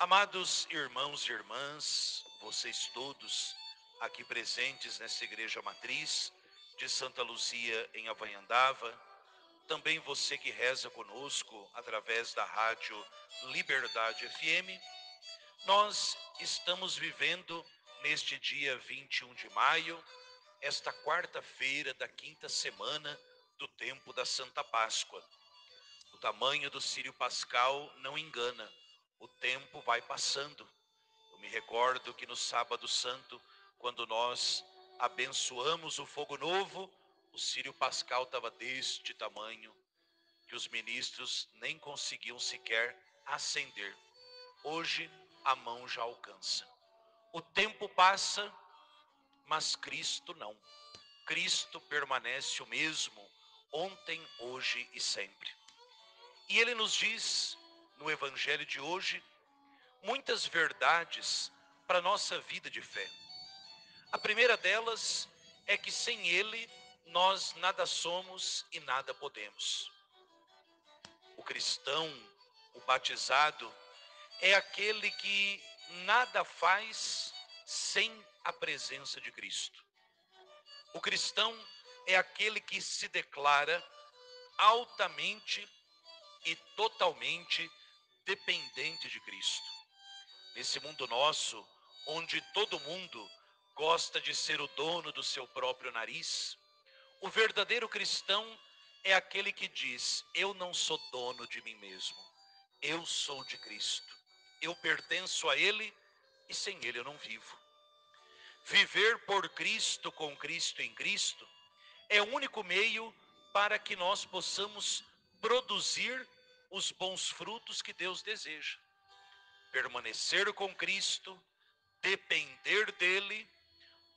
Amados irmãos e irmãs, vocês todos aqui presentes nessa igreja matriz de Santa Luzia em Avanhandava, também você que reza conosco através da rádio Liberdade FM, nós estamos vivendo neste dia 21 de maio, esta quarta-feira da quinta semana do tempo da Santa Páscoa. O tamanho do Círio Pascal não engana, o tempo vai passando. Eu me recordo que no Sábado Santo, quando nós abençoamos o fogo novo, o Círio Pascal estava deste tamanho, que os ministros nem conseguiam sequer acender. Hoje a mão já alcança. O tempo passa, mas Cristo não. Cristo permanece o mesmo, ontem, hoje e sempre. E ele nos diz, no Evangelho de hoje, muitas verdades para a nossa vida de fé. A primeira delas é que sem ele nós nada somos e nada podemos. O cristão, o batizado, é aquele que nada faz sem a presença de Cristo. O cristão é aquele que se declara altamente e totalmente dependente de Cristo. Nesse mundo nosso, onde todo mundo gosta de ser o dono do seu próprio nariz, o verdadeiro cristão é aquele que diz: eu não sou dono de mim mesmo, eu sou de Cristo, eu pertenço a Ele e sem Ele eu não vivo. Viver por Cristo, com Cristo em Cristo, é o único meio para que nós possamos produzir os bons frutos que Deus deseja. Permanecer com Cristo, depender dele,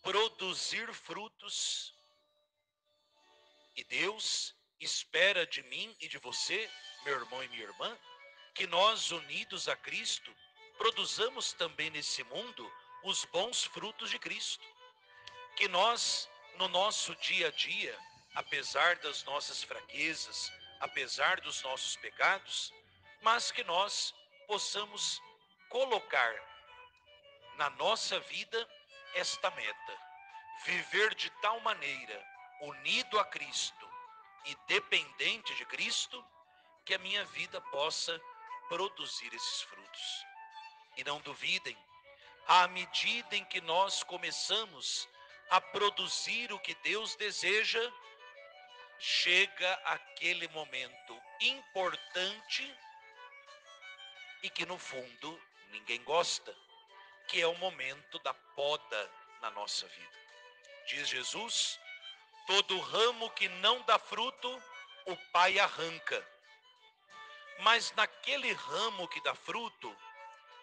produzir frutos. E Deus espera de mim e de você, meu irmão e minha irmã, que nós, unidos a Cristo, produzamos também nesse mundo os bons frutos de Cristo. Que nós, no nosso dia a dia, apesar das nossas fraquezas, apesar dos nossos pecados, mas que nós possamos colocar na nossa vida esta meta: viver de tal maneira, unido a Cristo e dependente de Cristo, que a minha vida possa produzir esses frutos. E não duvidem, à medida em que nós começamos a produzir o que Deus deseja, chega aquele momento importante e que no fundo ninguém gosta, que é o momento da poda na nossa vida. Diz Jesus: todo ramo que não dá fruto, o Pai arranca. Mas naquele ramo que dá fruto,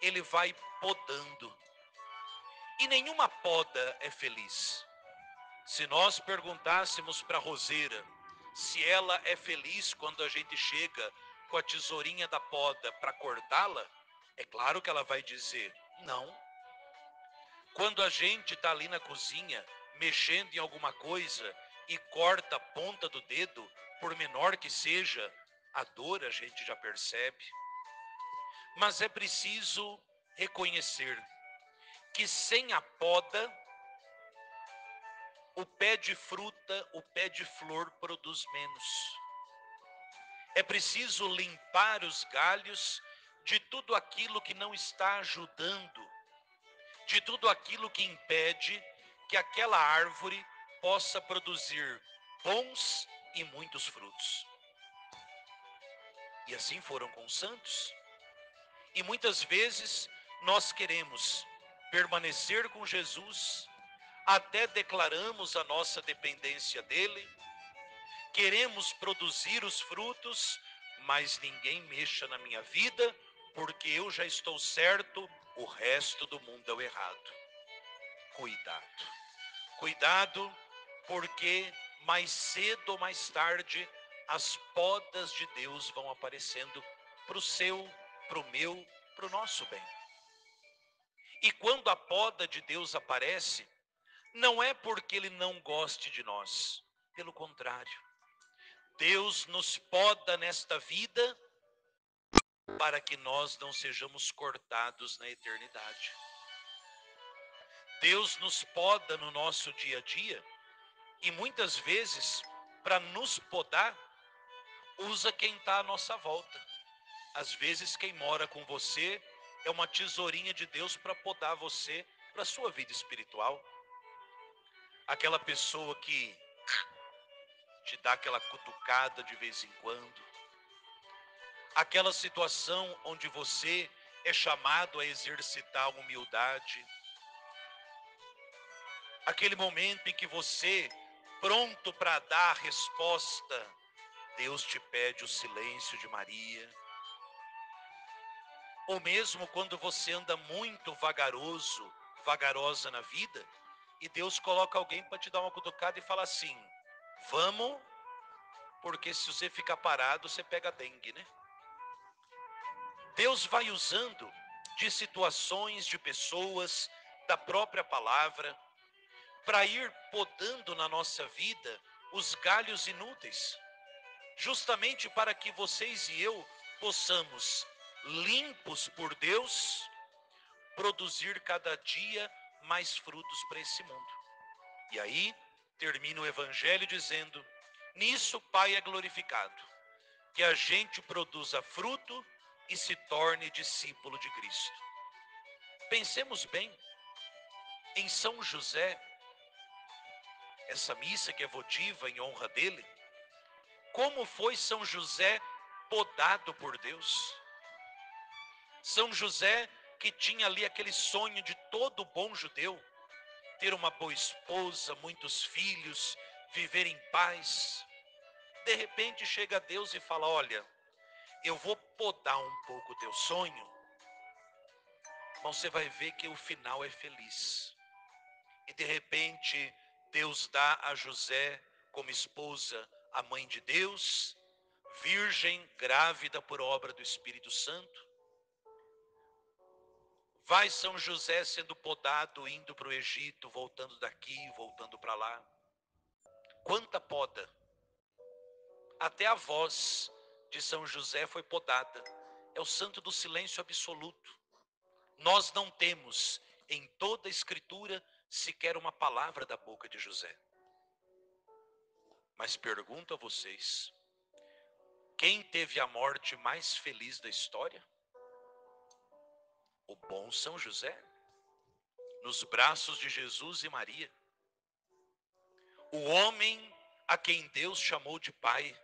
ele vai podando. E nenhuma poda é feliz. Se nós perguntássemos para a roseira se ela é feliz quando a gente chega com a tesourinha da poda para cortá-la, é claro que ela vai dizer não. Quando a gente está ali na cozinha, mexendo em alguma coisa e corta a ponta do dedo, por menor que seja, a dor a gente já percebe. Mas é preciso reconhecer que sem a poda, o pé de fruta, o pé de flor produz menos. É preciso limpar os galhos de tudo aquilo que não está ajudando, de tudo aquilo que impede que aquela árvore possa produzir bons e muitos frutos. E assim foram com os santos. E muitas vezes nós queremos permanecer com Jesus, até declaramos a nossa dependência dele, queremos produzir os frutos, mas ninguém mexa na minha vida, porque eu já estou certo, o resto do mundo é o errado. Cuidado, cuidado, porque mais cedo ou mais tarde as podas de Deus vão aparecendo para o seu, para o meu, para o nosso bem. E quando a poda de Deus aparece, não é porque ele não goste de nós, pelo contrário. Deus nos poda nesta vida para que nós não sejamos cortados na eternidade. Deus nos poda no nosso dia a dia e muitas vezes, para nos podar, usa quem está à nossa volta. Às vezes quem mora com você é uma tesourinha de Deus para podar você para a sua vida espiritual. Aquela pessoa que te dá aquela cutucada de vez em quando. Aquela situação onde você é chamado a exercitar a humildade. Aquele momento em que você, pronto para dar a resposta, Deus te pede o silêncio de Maria. Ou mesmo quando você anda muito vagaroso, vagarosa na vida, e Deus coloca alguém para te dar uma cutucada e fala assim: vamos, porque se você ficar parado, você pega dengue, né? Deus vai usando de situações, de pessoas, da própria palavra, para ir podando na nossa vida os galhos inúteis, justamente para que vocês e eu possamos, limpos por Deus, produzir cada dia mais frutos para esse mundo. E aí, termina o Evangelho dizendo: nisso o Pai é glorificado, que a gente produza fruto e se torne discípulo de Cristo. Pensemos bem, em São José, essa missa que é votiva em honra dele, como foi São José podado por Deus. São José que tinha ali aquele sonho de todo bom judeu, ter uma boa esposa, muitos filhos, viver em paz. De repente chega Deus e fala: olha, eu vou podar um pouco o teu sonho, mas você vai ver que o final é feliz. E de repente Deus dá a José como esposa a mãe de Deus, virgem, grávida por obra do Espírito Santo. Vai São José sendo podado, indo para o Egito, voltando daqui, voltando para lá. Quanta poda! Até a voz de São José foi podada. É o santo do silêncio absoluto. Nós não temos em toda a Escritura sequer uma palavra da boca de José. Mas pergunto a vocês: quem teve a morte mais feliz da história? O bom São José, nos braços de Jesus e Maria. O homem a quem Deus chamou de Pai.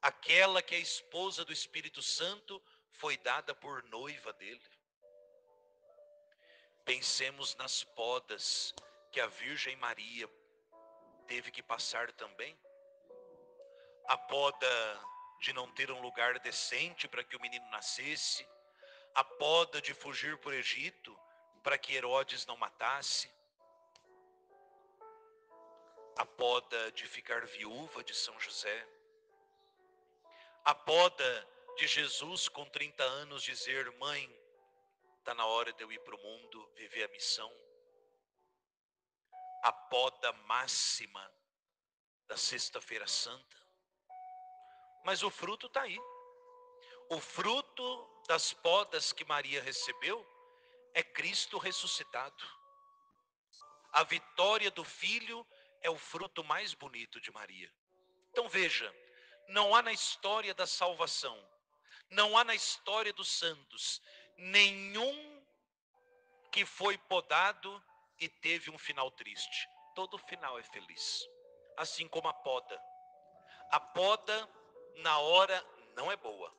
Aquela que é esposa do Espírito Santo foi dada por noiva dele. Pensemos nas podas que a Virgem Maria teve que passar também. A poda de não ter um lugar decente para que o menino nascesse, a poda de fugir para o Egito para que Herodes não matasse, a poda de ficar viúva de São José, a poda de Jesus com 30 anos dizer: mãe, está na hora de eu ir para o mundo, viver a missão. A poda máxima da Sexta-feira Santa. Mas o fruto está aí. O fruto das podas que Maria recebeu é Cristo ressuscitado. A vitória do Filho é o fruto mais bonito de Maria. Então veja, não há na história da salvação, não há na história dos santos, nenhum que foi podado e teve um final triste. Todo final é feliz, assim como a poda. A poda, na hora, não é boa.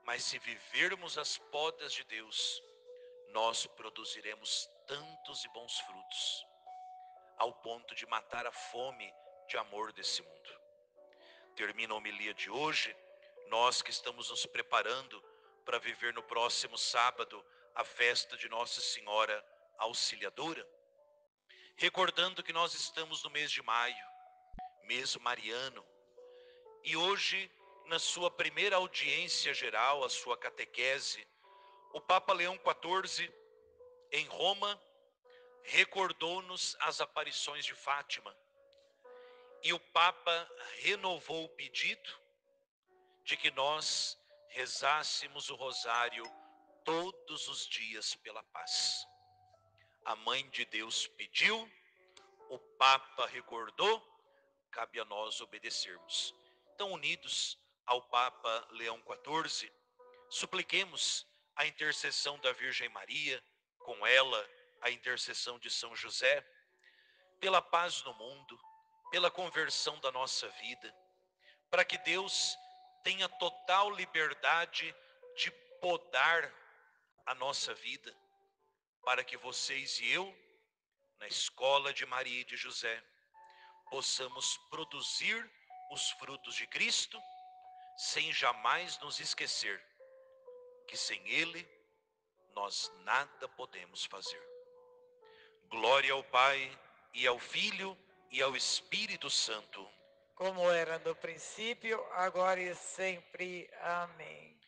Mas se vivermos as podas de Deus, nós produziremos tantos e bons frutos, ao ponto de matar a fome de amor desse mundo. Termina a homilia de hoje, nós que estamos nos preparando para viver no próximo sábado a festa de Nossa Senhora Auxiliadora, recordando que nós estamos no mês de maio, mês mariano, e hoje, na sua primeira audiência geral, a sua catequese, o Papa Leão XIV, em Roma, recordou-nos as aparições de Fátima E o Papa renovou o pedido de que nós rezássemos o rosário todos os dias pela paz. A Mãe de Deus pediu, o Papa recordou, cabe a nós obedecermos. Então, unidos ao Papa Leão XIV, supliquemos a intercessão da Virgem Maria, com ela a intercessão de São José, pela paz no mundo, pela conversão da nossa vida, para que Deus tenha total liberdade de podar a nossa vida, para que vocês e eu, na escola de Maria e de José, possamos produzir os frutos de Cristo, sem jamais nos esquecer que sem Ele nós nada podemos fazer. Glória ao Pai, e ao Filho, e ao Espírito Santo. Como era no princípio, agora e sempre. Amém.